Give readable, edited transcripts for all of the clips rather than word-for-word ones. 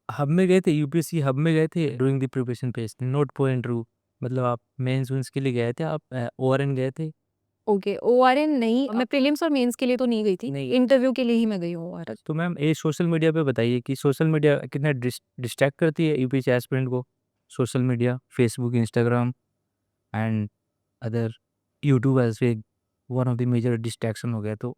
Hub में गए थे, यूपीएससी हब में गए थे during the preparation phase, not पो एंड रू, मतलब आप मेंस वेंस के लिए गए थे, आप ओआरएन गए थे? ओके, ओआरएन नहीं, मैं प्रीलिम्स और मेंस के लिए तो नहीं गई थी, नहीं। इंटरव्यू के लिए ही मैं गई हूँ ओआरएन। तो मैम ये सोशल मीडिया पे बताइए कि सोशल मीडिया कितना डिस्ट्रैक्ट करती है यूपीएससी एस्पिरेंट को? Social media, Facebook, Instagram and other, YouTube as a one of the major distraction हो गया, तो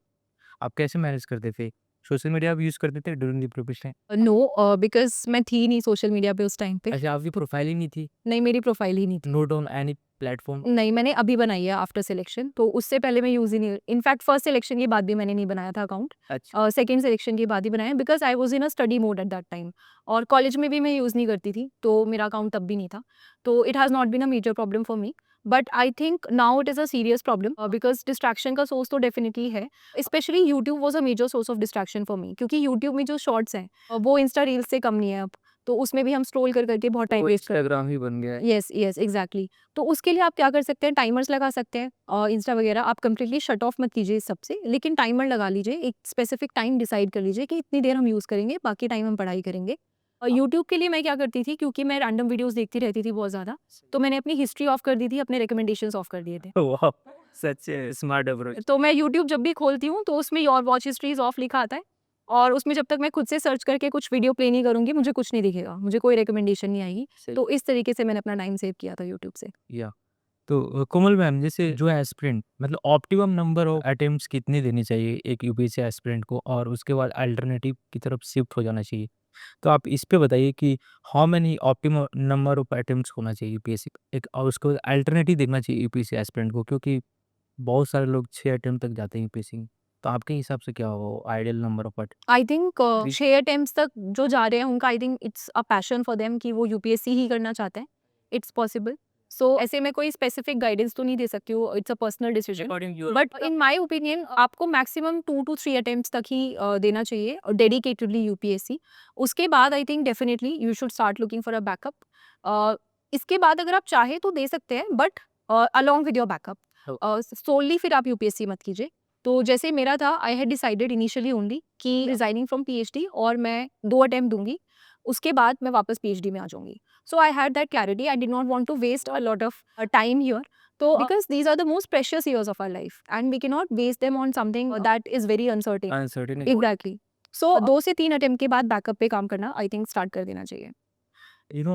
आप कैसे मैनेज करते थे? सोशल मीडिया आप यूज़ करते थे during the preparation? No, because मैं थी नहीं सोशल मीडिया पे उस टाइम पे। अच्छा, आपकी प्रोफाइल ही नहीं थी? नहीं, मेरी प्रोफाइल ही नहीं थी। Note on any platform? नहीं, मैंने अभी बनाई है आफ्टर सिलेक्शन, तो उससे पहले मैं यूज़ ही नहीं, इनफैक्ट फर्स्ट सिलेक्शन के बाद भी मैंने नहीं बनाया था अकाउंट। अच्छा। सेकंड सिलेक्शन के बाद ही बनाया because I was in a study mode at that time, और कॉलेज में भी मैं यूज़ नहीं करती थी, तो मेरा अकाउंट तब भी नहीं था। तो it has not been a major problem for me, but I think now it is a serious problem, because distraction का सोर्स तो डेफिनिटली है। Specially YouTube was a major source of distraction for me, क्योंकि YouTube में जो shorts हैं, वो Insta reels से कम नहीं है अब। तो उसमें भी हम स्क्रॉल कर करके बहुत टाइम तो वेस्ट कर। इंस्टाग्राम ही बन गया है। Yes, yes, exactly. तो उसके लिए आप क्या कर सकते हैं, टाइमर्स लगा सकते हैं, इंस्टा वगैरह आप कंप्लीटली शट ऑफ मत कीजिए इस सब से, लेकिन टाइमर लगा लीजिए, एक स्पेसिफिक टाइम डिसाइड कर लीजिए कि इतनी देर हम यूज़ करेंगे, बाकी टाइम हम पढ़ाई करेंगे। और यूट्यूब के लिए मैं क्या करती थी, क्योंकि मैं रैंडम वीडियोज़ देखती रहती थी बहुत ज़्यादा, तो मैंने अपनी हिस्ट्री ऑफ कर दी थी, अपने रिकमेंडेशंस ऑफ कर दिए थे। वाह! सच स्मार्ट अप्रोच। तो मैं यूट्यूब जब भी खोलती हूँ, तो उसमें your watch history is of लिखा आता है, और उसमें जब तक मैं खुद से सर्च करके कुछ वीडियो प्ले नहीं करूँगी, मुझे कुछ नहीं दिखेगा, मुझे कोई रिकमेंडेशन नहीं आएगी। सही। तो इस तरीके से मैंने अपना टाइम सेव किया था यूट्यूब से। या तो कोमल मैम, जैसे जो एस्पिरेंट मतलब ऑप्टिमम नंबर ऑफ अटेम्प्ट्स कितने देने चाहिए एक यूपीएससी एस्पिरेंट को, और उसके बाद अल्टरनेटिव की तरफ शिफ्ट हो जाना चाहिए? तो आप इस पे बताइए कि how many optimum number of attempts होना चाहिए यूपीएससी एक, और उसको अल्टरनेटिव देखना चाहिए यूपीएससी एस्पिरेंट को, क्योंकि बहुत सारे लोग 6 अटेम्प्ट तक जाते हैं यूपीएससी में। तो आपके हिसाब से क्या होगा ideal number of I think attempt? 6 attempts तक जो जा रहे हैं उनका, I think it's a passion for them कि वो यूपीएससी ही करना चाहते हैं। It's possible. सो ऐसे में कोई स्पेसिफिक गाइडेंस तो नहीं दे सकती हूँ, it's a personal decision. According your but in my opinion आपको मैक्सिमम 2 टू 3 अटेम्प्ट्स तक ही देना चाहिए, और डेडिकेटेडली यूपीएससी। उसके बाद I think definitely you should start looking for a backup. इसके बाद अगर आप चाहें तो दे सकते हैं, but along with your backup. Solely फिर आप यूपीएससी मत कीजिए। तो जैसे मेरा था, I had decided initially only कि रिजाइनिंग फ्रॉम पीएचडी, और मैं 2 अटेम्प्ट दूंगी, उसके बाद मैं वापस पीएचडी में आ जाऊंगी। So I had that clarity, I did not want to waste a lot of time here. तो because these are the most precious years of our life, and we can not waste them on something that is very uncertain. Uncertain? Exactly. So 2 से 3 attempt के बाद backup पे काम करना I think start कर देना चाहिए। You know